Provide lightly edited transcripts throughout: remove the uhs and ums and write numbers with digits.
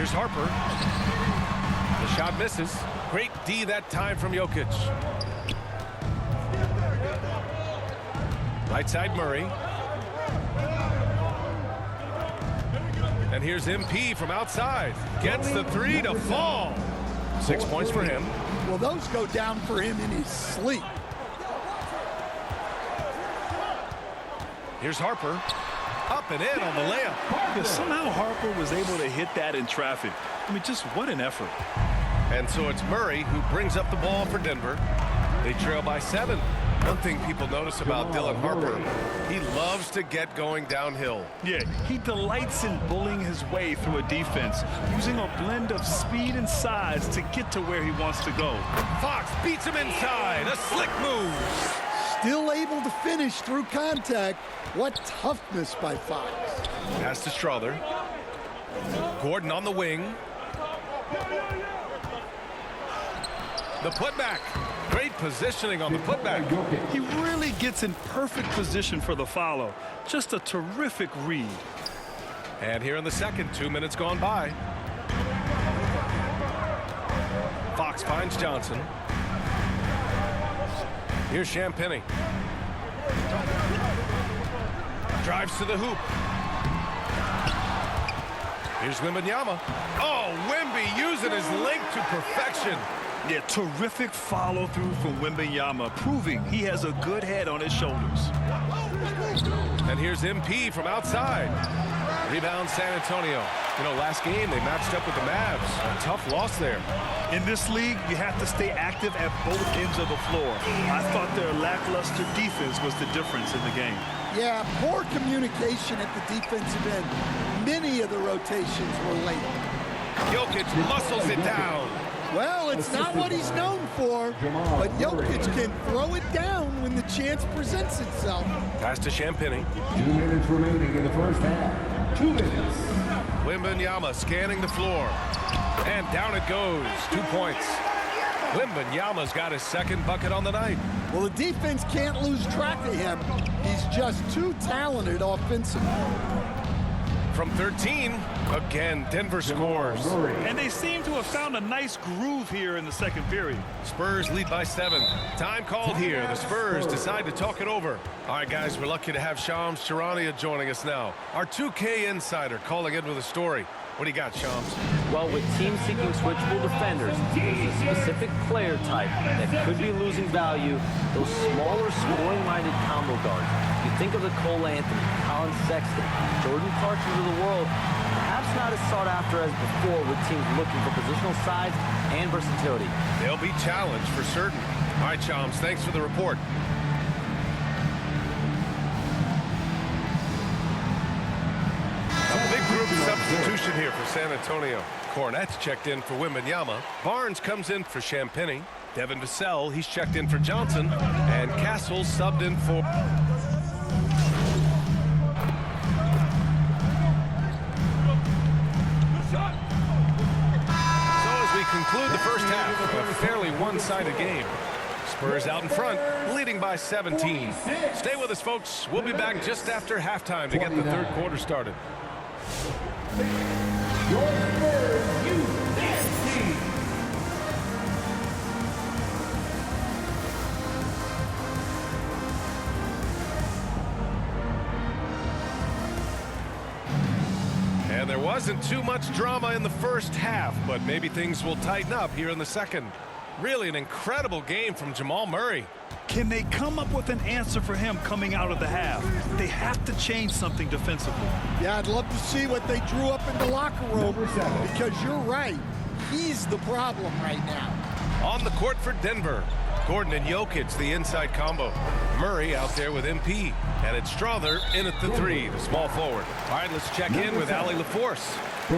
Here's Harper. The shot misses. Great D that time from Jokic. Right side Murray. And here's MP from outside. Gets the three to fall. 6 points for him. Well, those go down for him in his sleep. Here's Harper. Up and in on the layup. Yeah, somehow Harper was able to hit that in traffic. I mean, just what an effort. And so it's Murray who brings up the ball for Denver. They trail by 7. One thing people notice about Dylan Harper, he loves to get going downhill. Yeah, he delights in bullying his way through a defense, using a blend of speed and size to get to where he wants to go. Fox beats him inside. A slick move. Still able to finish through contact. What toughness by Fox. Pass to Strother. Gordon on the wing. The putback. Great positioning on the putback. He really gets in perfect position for the follow. Just a terrific read. And here in the second, 2 minutes gone by. Fox finds Johnson. Here's Champagnie. Drives to the hoop. Here's Wembanyama. Oh, Wemby using his length to perfection. Yeah, terrific follow-through from Wembanyama, proving he has a good head on his shoulders. And here's MP from outside. Rebound San Antonio. You know, last game they matched up with the Mavs. A tough loss there. In this league, you have to stay active at both ends of the floor. I thought their lackluster defense was the difference in the game. Yeah, poor communication at the defensive end. Many of the rotations were late. Jokic muscles it down. Well, it's not what he's known for, but Jokic can throw it down when the chance presents itself. Pass to Champagnie. 2 minutes remaining in the first half. 2 minutes. Wembanyama scanning the floor. And down it goes. 2 points. Wembanyama's got his second bucket on the night. Well, the defense can't lose track of him. He's just too talented offensively. From 13, again, Denver scores. And they seem to have found a nice groove here in the second period. Spurs lead by 7. Time called here. The Spurs decide to talk it over. All right, guys, we're lucky to have Shams Charania joining us now. Our 2K insider calling in with a story. What do you got, Shams? Well, with teams seeking switchable defenders, there's a specific player type that could be losing value, those smaller, scoring-minded combo guards. You think of the Cole Anthony, Colin Sexton, Jordan Clarkson of the world, perhaps not as sought after as before with teams looking for positional size and versatility. They'll be challenged for certain. All right, Shams, thanks for the report. A big group substitution here for San Antonio. Cornette's checked in for Wembanyama. Barnes comes in for Champagnie. Devin Vassell, he's checked in for Johnson. And Castle's subbed in for... So as we conclude the first half, a fairly one-sided game. Spurs out in front, leading by 17. Stay with us, folks. We'll be back just after halftime to get the third quarter started. Your Spurs USA. And there wasn't too much drama in the first half, but maybe things will tighten up here in the second. Really an incredible game from Jamal Murray. Can they come up with an answer for him coming out of the half? They have to change something defensively. Yeah, I'd love to see what they drew up in the locker room, because you're right. He's the problem right now. On the court for Denver, Gordon and Jokic, the inside combo. Murray out there with MP. And it's Strother in at the 3, the small forward. All right, let's check in with Allie LaForce.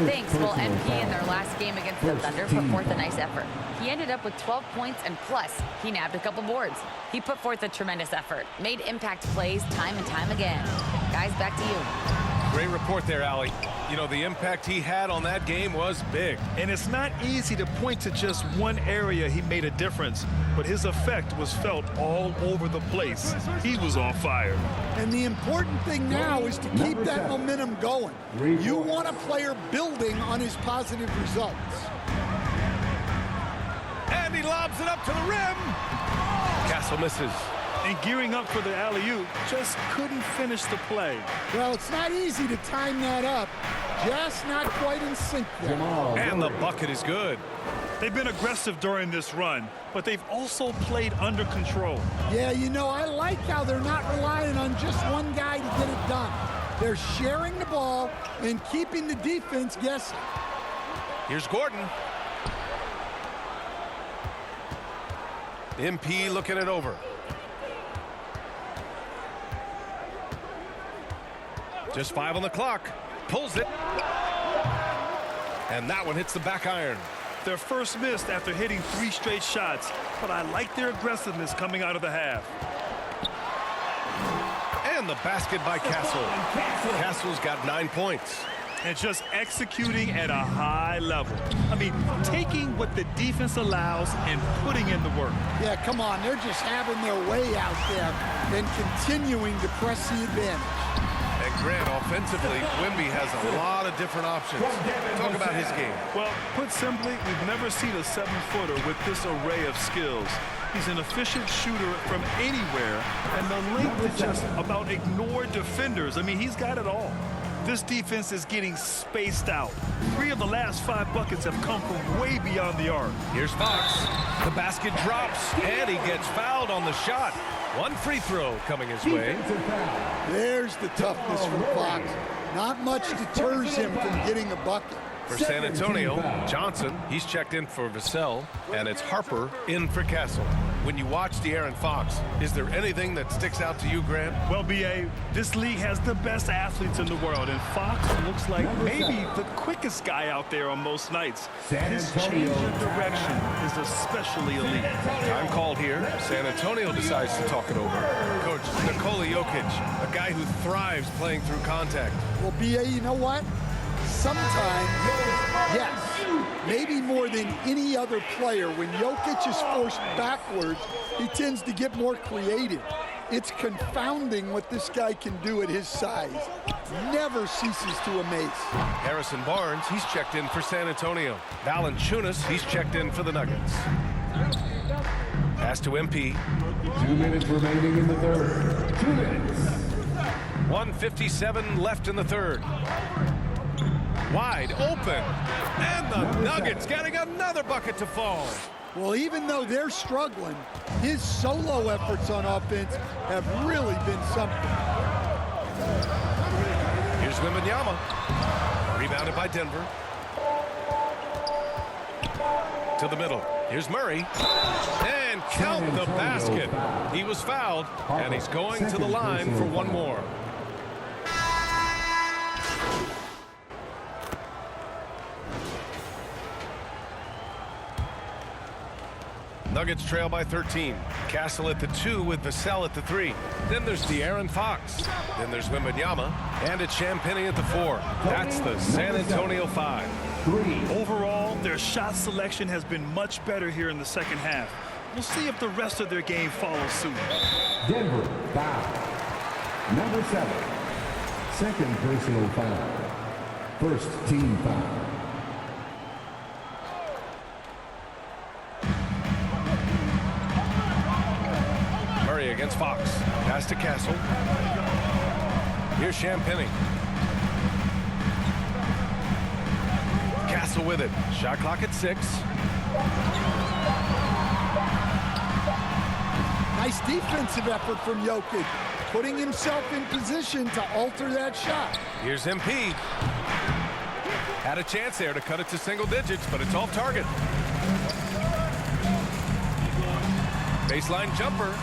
Thanks. Well, MP in their last game against the Thunder put forth a nice effort. He ended up with 12 points, and plus, he nabbed a couple boards. He put forth a tremendous effort, made impact plays time and time again. Guys, back to you. Great report there, Allie. You know, the impact he had on that game was big. And it's not easy to point to just one area he made a difference, but his effect was felt all over the place. He was on fire. And the important thing now is to keep that momentum going. You want a player building on his positive results. And he lobs it up to the rim. Castle misses. And gearing up for the alley-oop, just couldn't finish the play. Well, it's not easy to time that up. Just not quite in sync there. And the bucket is good. They've been aggressive during this run, but they've also played under control. Yeah, you know, I like how they're not relying on just one guy to get it done. They're sharing the ball and keeping the defense guessing. Here's Gordon. MP looking it over. Just 5 on the clock. Pulls it. And that one hits the back iron. Their first missed after hitting 3 straight shots, but I like their aggressiveness coming out of the half. And the basket by Castle. Castle's got 9 points. And just executing at a high level. I mean, taking what the defense allows and putting in the work. Yeah, come on. They're just having their way out there and continuing to press the advantage. And Grant, offensively, Quimby has a lot of different options. Talk about his game. Well, put simply, we've never seen a 7-footer with this array of skills. He's an efficient shooter from anywhere, and the length to just about ignore defenders. I mean, he's got it all. This defense is getting spaced out. 3 of the last 5 buckets have come from way beyond the arc. Here's Fox. The basket drops, and he gets fouled on the shot. 1 free throw coming his way. There's the toughness from Fox. Not much deters him from getting a bucket. For San Antonio, Johnson, he's checked in for Vassell, and it's Harper in for Castle. When you watch De'Aaron Fox, is there anything that sticks out to you, Grant? Well, B.A., this league has the best athletes in the world, and Fox looks like maybe the quickest guy out there on most nights. His change of direction is especially elite. Time called here. San Antonio decides to talk it over. Coach Nikola Jokic, a guy who thrives playing through contact. Well, B.A., you know what? Sometimes, yes, maybe more than any other player, when Jokic is forced backwards, he tends to get more creative. It's confounding what this guy can do at his size. Never ceases to amaze. Harrison Barnes, he's checked in for San Antonio. Valanciunas, he's checked in for the Nuggets. Pass to MP. 2 minutes remaining in the third. 2 minutes. 1:57 left in the third. Wide open, and the Nuggets getting another bucket to fall. Well, even though they're struggling, his solo efforts on offense have really been something. Here's Wembanyama. Rebounded by Denver. To the middle. Here's Murray. And count the basket. He was fouled, and he's going to the line for one more. Nuggets trail by 13. Castle at the 2 with Vassell at the 3. Then there's De'Aaron Fox. Then there's Wembanyama. And it's Champagnie at the 4. That's the San Antonio 5. Overall, their shot selection has been much better here in the second half. We'll see if the rest of their game follows suit. Denver foul. Number 7. Second personal foul. First team foul. Against Fox. Pass to Castle. Here's Champagnie. Castle with it. Shot clock at 6. Nice defensive effort from Jokic, putting himself in position to alter that shot. Here's MP. Had a chance there to cut it to single digits, but it's off target. Baseline jumper.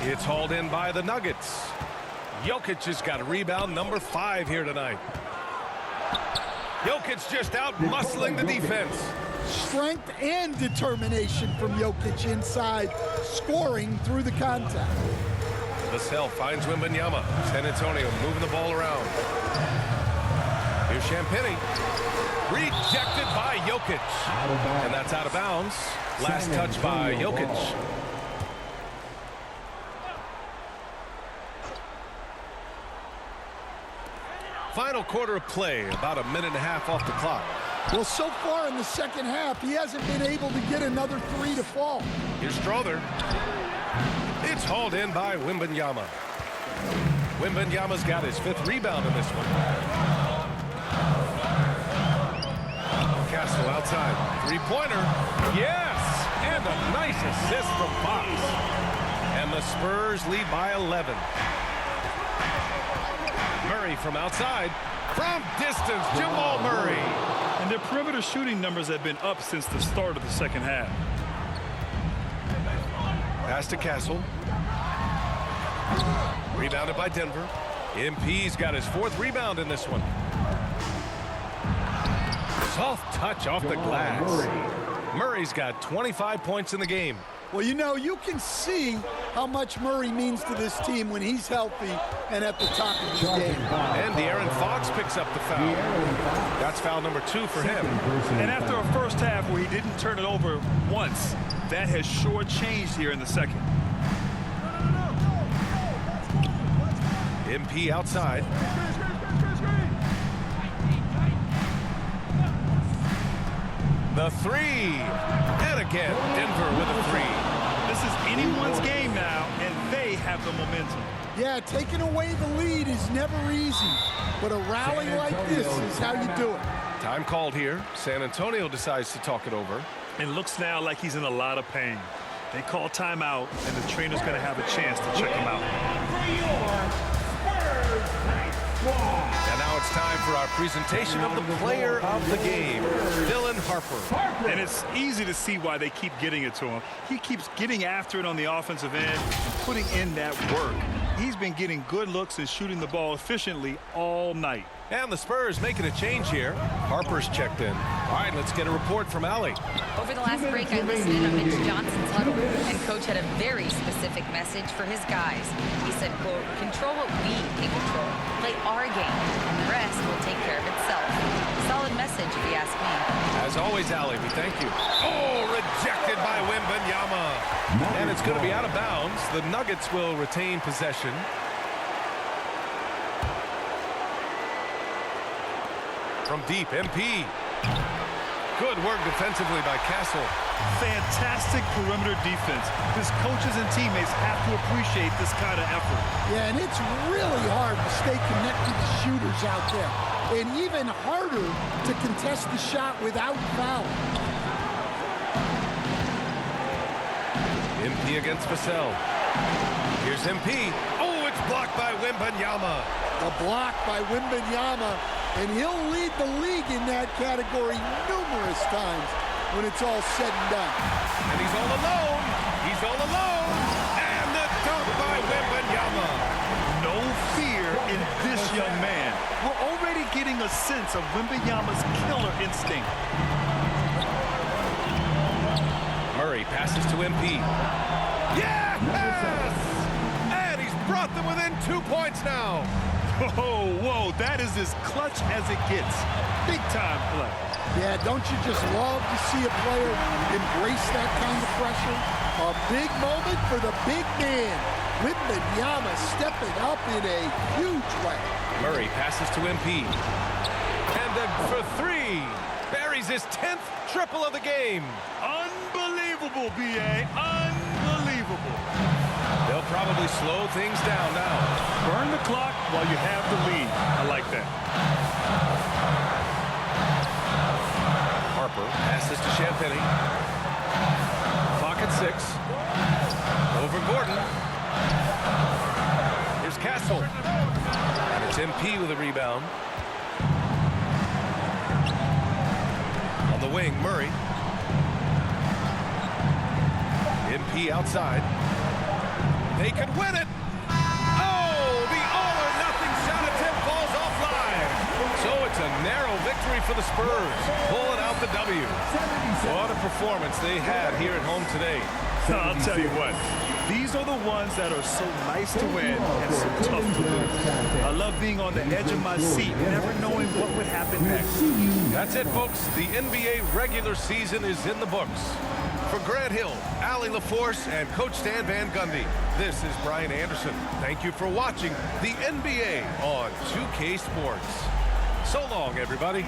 It's hauled in by the Nuggets. Jokic has got a rebound, number 5 here tonight. Jokic just out muscling the defense. Strength and determination from Jokic inside, scoring through the contact. Vassell finds Wembanyama. San Antonio moving the ball around. Here's Champagnie. Rejected by Jokic. And that's out of bounds. Last touch by Jokic. Final quarter of play, about a minute and a half off the clock. Well, so far in the second half, he hasn't been able to get another three to fall. Here's Strother. It's hauled in by Wembanyama. Wembanyama's got his 5th rebound in this one. Castle outside. Three-pointer. Yes! And a nice assist from Fox. And the Spurs lead by 11. Murray from outside. From distance, Jamal Murray. And their perimeter shooting numbers have been up since the start of the second half. Pass to Castle. Rebounded by Denver. MP's got his 4th rebound in this one. Soft touch off the glass. Murray's got 25 points in the game. Well, you know, you can see how much Murray means to this team when he's healthy and at the top of his game. And De'Aaron Fox picks up the foul. That's foul number 2 for him. And after a first half where he didn't turn it over once, that has sure changed here in the second. MP outside. The 3. And again, Denver with a 3. This is anyone's game now, and they have the momentum. Yeah, taking away the lead is never easy, but a rally like this is how you do it. Time called here. San Antonio decides to talk it over. It looks now like he's in a lot of pain. They call timeout, and the trainer's going to have a chance to check him out. And now it's time for our presentation of the player of the game, Dylan Harper. And it's easy to see why they keep getting it to him. He keeps getting after it on the offensive end and putting in that work. He's been getting good looks and shooting the ball efficiently all night. And the Spurs making a change here. Harper's checked in. All right, let's get a report from Allie. Over the last break, I listened in on Mitch Johnson's huddle, and Coach had a very specific message for his guys. He said, quote, control what we can control, play our game, and the rest will take care of itself. Solid message, if you ask me. As always, Allie, we thank you. Oh, rejected by Wembanyama. And it's going to be out of bounds. The Nuggets will retain possession. From deep, MP. Good work defensively by Castle. Fantastic perimeter defense. His coaches and teammates have to appreciate this kind of effort. Yeah, and it's really hard to stay connected to shooters out there. And even harder to contest the shot without foul. MP against Vassell. Here's MP. Oh, it's blocked by Wembanyama. A block by Wembanyama, and he'll lead the league in that category numerous times when it's all said and done. And he's all alone. He's all alone. And the dunk by Wembanyama. No fear in this young man. We're already getting a sense of Wembanyama's killer instinct. Murray passes to MP. Yes! And he's brought them within 2 points now. Whoa, whoa, that is as clutch as it gets. Big time play. Yeah, don't you just love to see a player embrace that kind of pressure? A big moment for the big man. Wembanyama stepping up in a huge way. Murray passes to MP. And then for 3. Buries his 10th triple of the game. Unbelievable, B.A. Unbelievable. They'll probably slow things down now. Burn the clock while you have the lead. I like that. Harper passes to Champagnie. Pocket 6. Over Gordon. Here's Castle. And it's MP with a rebound. On the wing, Murray. MP outside. They could win it. Oh, the all-or-nothing shot attempt falls offline. So it's a narrow victory for the Spurs, pulling out the W. What a performance they had here at home today. I'll tell you what, These are the ones that are so nice to win and so tough to lose. I love being on the edge of my seat, never knowing what would happen next. That's it, folks. The NBA regular season is in the books. For Grant Hill, Allie LaForce, and Coach Stan Van Gundy, this is Brian Anderson. Thank you for watching the NBA on 2K Sports. So long, everybody.